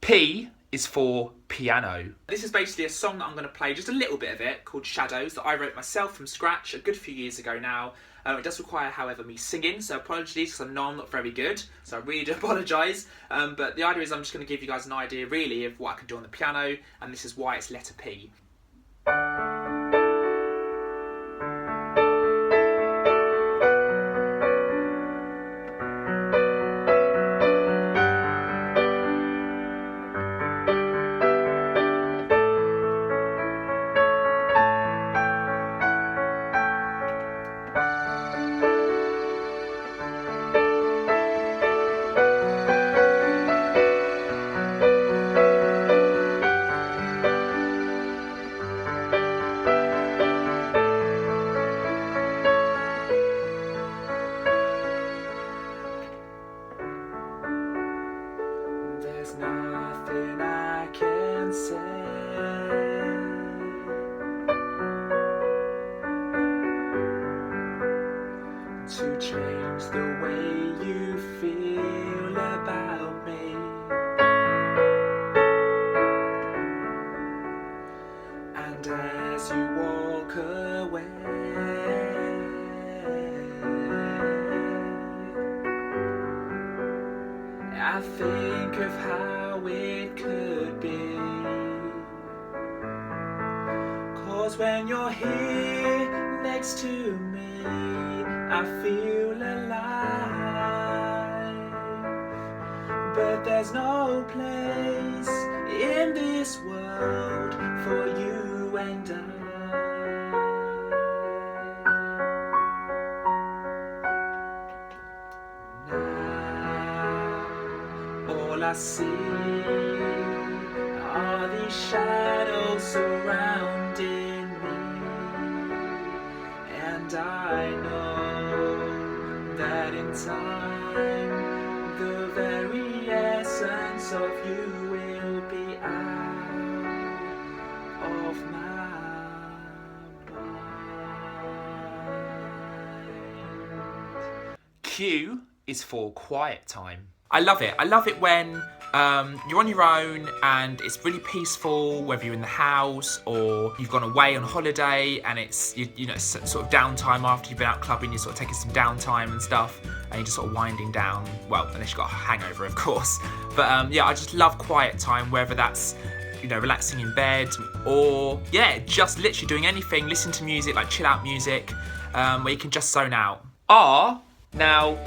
P is for piano. This is basically a song that I'm going to play, just a little bit of it, called Shadows, that I wrote myself from scratch a good few years ago now. It does require, however, me singing, so apologies because I know I'm not very good, so I really do apologise. But the idea is I'm just going to give you guys an idea, really, of what I can do on the piano, and this is why it's letter P. There's nothing I can say to change the way you feel about me. And as you walk away, I think of how it could be. 'Cause when you're here next to me, I feel alive. But there's no place in this world for you and I. All I see are these shadows surrounding me, and I know that in time the very essence of you will be out of my mind. Q is for quiet time. I love it. I love it when you're on your own and it's really peaceful, whether you're in the house or you've gone away on holiday and it's you know, sort of downtime after you've been out clubbing, you're sort of taking some downtime and stuff and you're just sort of winding down. Well, unless you've got a hangover, of course. But yeah, I just love quiet time, whether that's, you know, relaxing in bed or, yeah, just literally doing anything, listen to music, like chill out music, where you can just zone out. Now,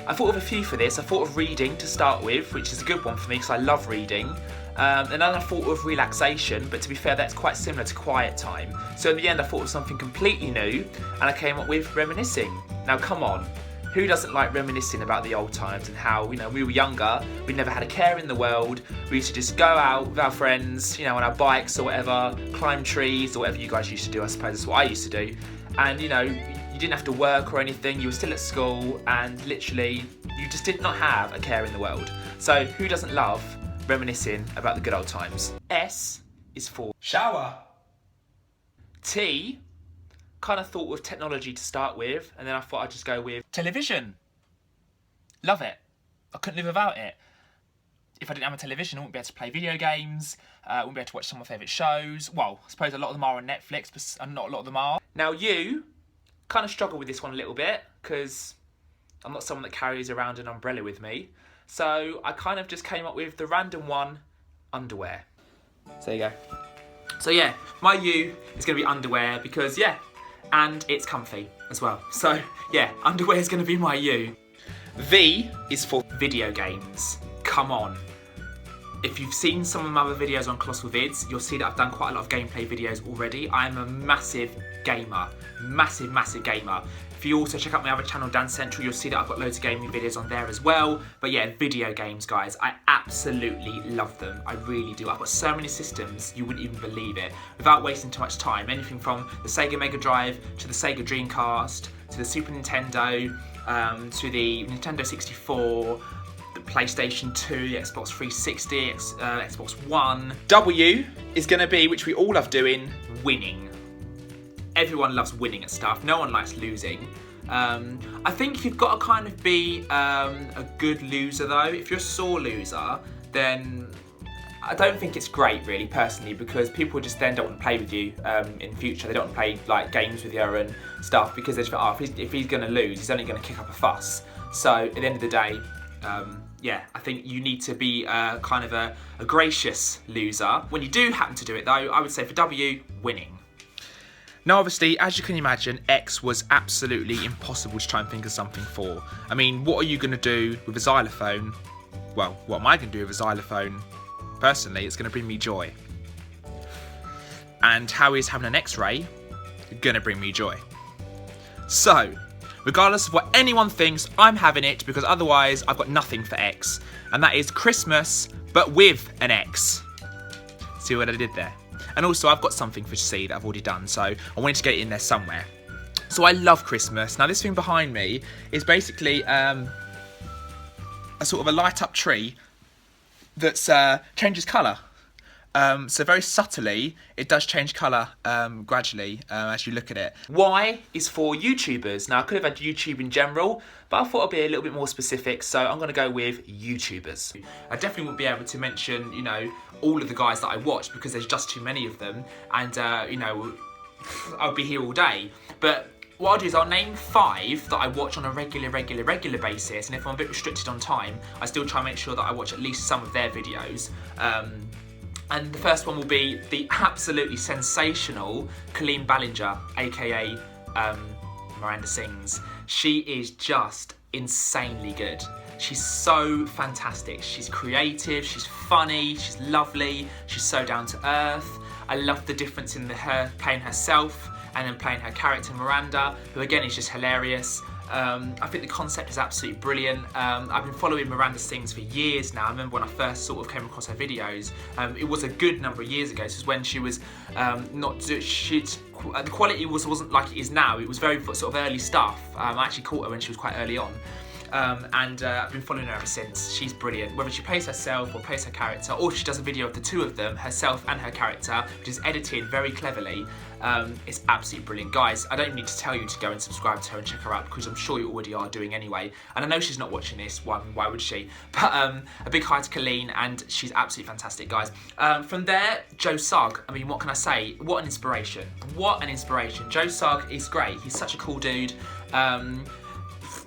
I thought of a few for this. I thought of reading to start with, which is a good one for me because I love reading. And then I thought of relaxation, but to be fair, that's quite similar to quiet time. So in the end, I thought of something completely new, and I came up with reminiscing. Now, come on. Who doesn't like reminiscing about the old times and how, you know, we were younger, we never had a care in the world, we used to just go out with our friends, you know, on our bikes or whatever, climb trees or whatever you guys used to do. I suppose that's what I used to do. And, you know, you didn't have to work or anything, you were still at school, and literally you just did not have a care in the world. So who doesn't love reminiscing about the good old times? S is for shower. T, kind of thought with technology to start with, and then I thought I'd just go with television. Love it. I couldn't live without it. If I didn't have a television, I wouldn't be able to play video games, I wouldn't be able to watch some of my favourite shows. Well, I suppose a lot of them are on Netflix, but not a lot of them are. Now you kind of struggle with this one a little bit, because I'm not someone that carries around an umbrella with me. So I kind of just came up with the random one, underwear. So there you go. So yeah, my U is going to be underwear because, yeah, and it's comfy as well. So yeah, underwear is going to be my U. V is for video games. Come on. If you've seen some of my other videos on Colossal Vids, you'll see that I've done quite a lot of gameplay videos already. I am a massive gamer. Massive gamer. If you also check out my other channel, Dan Central, you'll see that I've got loads of gaming videos on there as well. But yeah, video games, guys, I absolutely love them. I really do. I've got so many systems, you wouldn't even believe it. Without wasting too much time, anything from the Sega Mega Drive to the Sega Dreamcast, to the Super Nintendo, to the Nintendo 64, the PlayStation 2, the Xbox 360, Xbox One. W is going to be, which we all love doing, winning. Everyone loves winning at stuff. No one likes losing. I think you've got to kind of be a good loser though. If you're a sore loser, then I don't think it's great, really, personally, because people just then don't want to play with you in future. They don't want to play like games with you and stuff because they just think, oh, if he's going to lose, he's only going to kick up a fuss. So at the end of the day, yeah, I think you need to be kind of a gracious loser. When you do happen to do it, though, I would say for W, winning. Now, obviously, as you can imagine, X was absolutely impossible to try and think of something for. I mean, what are you going to do with a xylophone? Well, what am I going to do with a xylophone? Personally, it's going to bring me joy. And how is having an X-ray going to bring me joy? So, regardless of what anyone thinks, I'm having it because otherwise I've got nothing for X. And that is Christmas, but with an X. See what I did there? And also, I've got something for C that I've already done, so I wanted to get it in there somewhere. So I love Christmas. Now, this thing behind me is basically a sort of a light-up tree that's changes colour. So very subtly, it does change colour gradually as you look at it. Y is for YouTubers. Now, I could have had YouTube in general, but I thought I'd be a little bit more specific, so I'm going to go with YouTubers. I definitely wouldn't be able to mention, you know, all of the guys that I watch because there's just too many of them, and, you know, I'll be here all day. But what I'll do is I'll name 5 that I watch on a regular basis, and if I'm a bit restricted on time, I still try and make sure that I watch at least some of their videos. And the first one will be the absolutely sensational Colleen Ballinger, aka Miranda Sings. She is just insanely good. She's so fantastic. She's creative, she's funny, she's lovely, she's so down to earth. I love the difference in her playing herself and then playing her character Miranda, who again is just hilarious. I think the concept is absolutely brilliant. I've been following Miranda Sings for years now. I remember when I first sort of came across her videos. It was a good number of years ago. This was when she was the quality wasn't like it is now. It was very sort of early stuff. I actually caught her when she was quite early on. And I've been following her ever since. She's brilliant. Whether she plays herself or plays her character, or she does a video of the two of them, herself and her character, which is edited very cleverly, it's absolutely brilliant. Guys, I don't need to tell you to go and subscribe to her and check her out because I'm sure you already are doing anyway. And I know she's not watching this one, why would she? But a big hi to Colleen, and she's absolutely fantastic, guys. From there, Joe Sugg. I mean, what can I say? What an inspiration. What an inspiration. Joe Sugg is great. He's such a cool dude.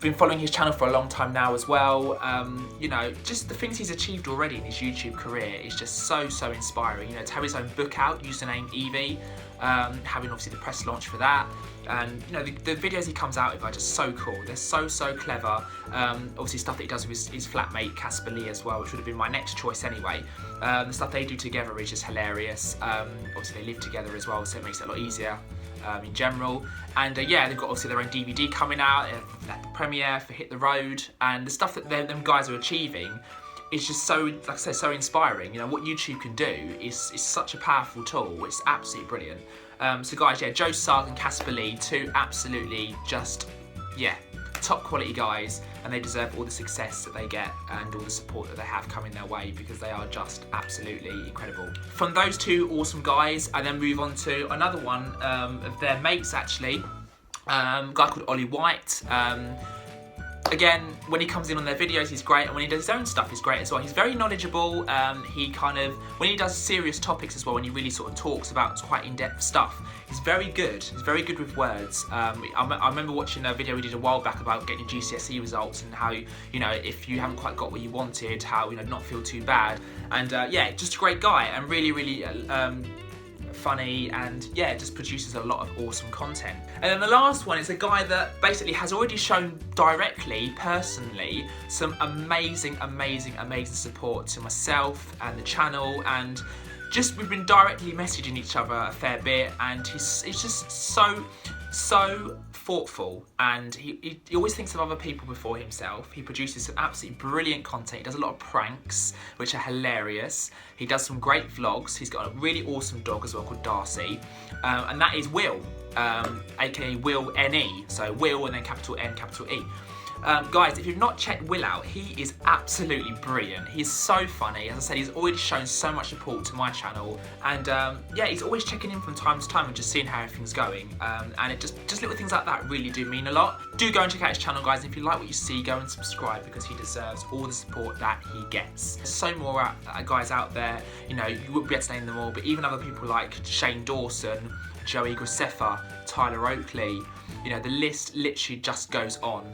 Been following his channel for a long time now as well. You know, just the things he's achieved already in his YouTube career is just so inspiring. You know, to have his own book out, username Evie, having obviously the press launch for that, and you know the videos he comes out with are just so cool. They're so clever. Obviously stuff that he does with his flatmate Casper Lee as well, which would have been my next choice anyway. The stuff they do together is just hilarious. Obviously they live together as well, so it makes it a lot easier. In general, and yeah, they've got obviously their own DVD coming out at the premiere for Hit the Road, and the stuff that them guys are achieving is just so, like I said, so inspiring. You know, what YouTube can do is such a powerful tool. It's absolutely brilliant. So guys, yeah, Joe Sugg and Casper Lee, two absolutely just, yeah, top quality guys, and they deserve all the success that they get and all the support that they have coming their way because they are just absolutely incredible. From those two awesome guys, I then move on to another one of their mates actually, a guy called Ollie White. Again, when he comes in on their videos, he's great, and when he does his own stuff, he's great as well. He's very knowledgeable. He kind of, when he does serious topics as well, when he really sort of talks about quite in-depth stuff, he's very good. He's very good with words. I remember watching a video we did a while back about getting your GCSE results and how, you know, if you haven't quite got what you wanted, how, you know, not feel too bad. And yeah, just a great guy and really funny, and yeah, just produces a lot of awesome content. And then the last one is a guy that basically has already shown directly, personally, some amazing support to myself and the channel, and just we've been directly messaging each other a fair bit, and he's just so thoughtful, and he always thinks of other people before himself. He produces some absolutely brilliant content. He does a lot of pranks, which are hilarious. He does some great vlogs. He's got a really awesome dog as well called Darcy, and that is Will, aka Will NE. So Will and then capital N, capital E. Guys, if you've not checked Will out, he is absolutely brilliant. He's so funny. As I said, he's always shown so much support to my channel, and yeah, he's always checking in from time to time and just seeing how everything's going. And it just little things like that really do mean a lot. Do go and check out his channel, guys. If you like what you see, go and subscribe, because he deserves all the support that he gets. There's so more guys out there, you know, you wouldn't be able to name them all, but even other people like Shane Dawson, Joey Graceffa, Tyler Oakley, you know, the list literally just goes on.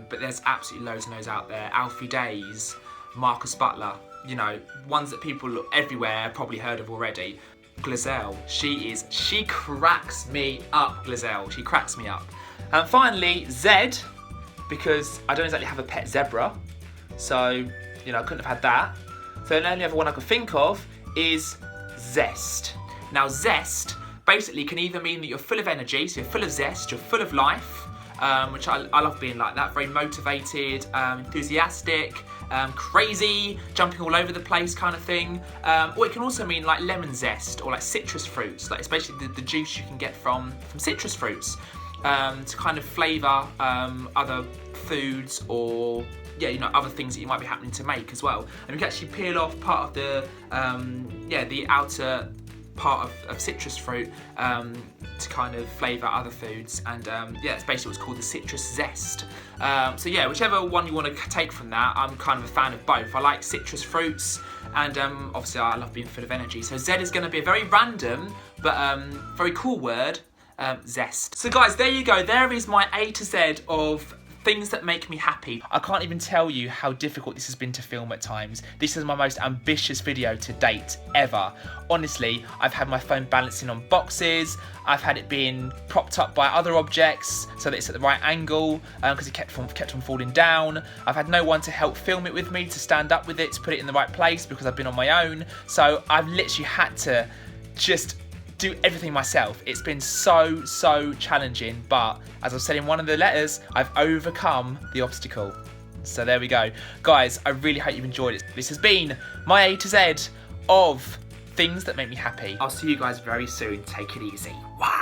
But there's absolutely loads and loads out there. Alfie Days, Marcus Butler, you know, ones that people everywhere probably heard of already. Glazelle, she cracks me up, Glazelle, she cracks me up. And finally, Zed, because I don't exactly have a pet zebra, so, you know, I couldn't have had that. So the only other one I could think of is Zest. Now, Zest basically can either mean that you're full of energy, so you're full of zest, you're full of life, which I love being like that, very motivated, enthusiastic, crazy, jumping all over the place kind of thing. Or it can also mean like lemon zest or like citrus fruits, like it's basically the juice you can get from citrus fruits to kind of flavour other foods, or yeah, you know, other things that you might be happening to make as well. And you can actually peel off part of the the outer part of citrus fruit to kind of flavour other foods, and yeah, it's basically what's called the citrus zest. So yeah, whichever one you want to take from that, I'm kind of a fan of both. I like citrus fruits, and obviously I love being full of energy. So Z is going to be a very random but very cool word, zest. So guys, there you go. There is my A to Z of things that make me happy. I can't even tell you how difficult this has been to film at times. This is my most ambitious video to date ever. Honestly, I've had my phone balancing on boxes, I've had it being propped up by other objects so that it's at the right angle, because it kept on falling down. I've had no one to help film it with me, to stand up with it, to put it in the right place, because I've been on my own. So I've literally had to just do everything myself. It's been so challenging, but as I've said in one of the letters, I've overcome the obstacle. So there we go. Guys, I really hope you've enjoyed it. This has been my A to Z of things that make me happy. I'll see you guys very soon. Take it easy. Wow.